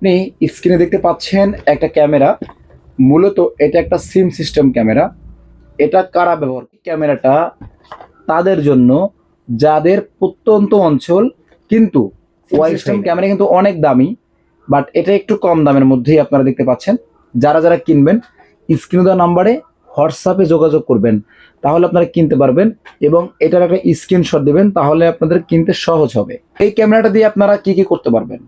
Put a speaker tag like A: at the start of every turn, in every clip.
A: আপনি স্ক্রিনে দেখতে পাচ্ছেন একটা ক্যামেরা। মূলত এটা একটা সিম সিস্টেম ক্যামেরা। এটা কারা ব্যবহার করে? ক্যামেরাটা তাদের জন্য যাদের প্রত্যন্ত অঞ্চল কিন্তু সিস্টেম ক্যামেরা কিন্তু অনেক দামি, বাট এটা একটু কম দামের মধ্যেই আপনারা দেখতে পাচ্ছেন। যারা যারা কিনবেন স্ক্রিনে দেওয়া নাম্বারে হোয়াটসঅ্যাপে যোগাযোগ করবেন, তাহলে আপনারা কিনতে পারবেন এবং এটার একটা স্ক্রিনশট দেবেন, তাহলে আপনাদের কিনতে সহজ হবে। এই ক্যামেরাটা দিয়ে আপনারা কি কি করতে পারবেন?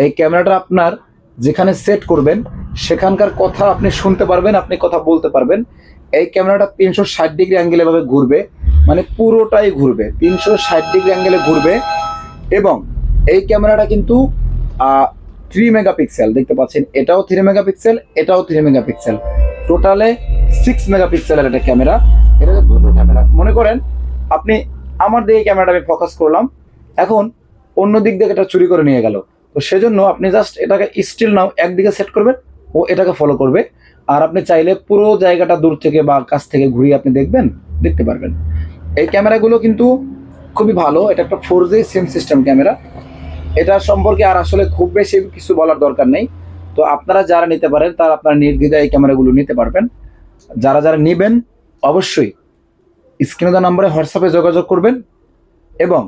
A: এই ক্যামেরাটা আপনার যেখানে সেট করবেন সেখানকার কথা আপনি শুনতে পারবেন, আপনি কথা বলতে পারবেন। এই ক্যামেরাটা 360 ডিগ্রি অ্যাঙ্গেলে এভাবে ঘুরবে, মানে পুরোটাই ঘুরবে, 360 ডিগ্রি অ্যাঙ্গেলে ঘুরবে। এবং এই ক্যামেরাটা কিন্তু 3 মেগাপিক্সেল দেখতে পাচ্ছেন, এটাও 3 মেগাপিক্সেল, এটাও 3 মেগাপিক্সেল, টোটালে 6 মেগাপিক্সেলের একটা ক্যামেরা। এটা দুটো ক্যামেরা। মনে করেন আপনি আমার দিকে ক্যামেরাটা আমি ফোকাস করলাম, এখন অন্য দিক থেকে এটা চুরি করে নিয়ে গেল, তো সেজন্য আপনি জাস্ট এটাকে স্টিল নাও একদিকে সেট করবেন, ও এটাকে ফলো করবে। আর আপনি চাইলে পুরো জায়গাটা দূর থেকে বা কাছ থেকে ঘুরিয়ে আপনি দেখতে পারবেন। এই ক্যামেরাগুলো কিন্তু খুবই ভালো। এটা একটা 4G সিম সিস্টেম ক্যামেরা। এটা সম্পর্কে আর আসলে খুব বেশি কিছু বলার দরকার নেই। তো আপনারা যারা নিতে পারেন তারা আপনারা নির্দ্বিধায় এই ক্যামেরাগুলো নিতে পারবেন। যারা যারা নেবেন অবশ্যই স্ক্রিনে দেওয়া নম্বরে হোয়াটসঅ্যাপে যোগাযোগ করবেন এবং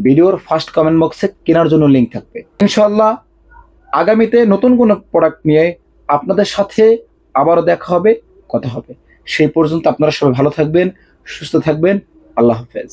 A: ভিডিওর ফার্স্ট কমেন্ট বক্সে কেনার জন্য লিঙ্ক থাকবে। ইনশাআল্লাহ আগামীতে নতুন কোনো প্রোডাক্ট নিয়ে আপনাদের সাথে আবারও দেখা হবে, কথা হবে। সেই পর্যন্ত আপনারা সবাই ভালো থাকবেন, সুস্থ থাকবেন। আল্লাহ হাফেজ।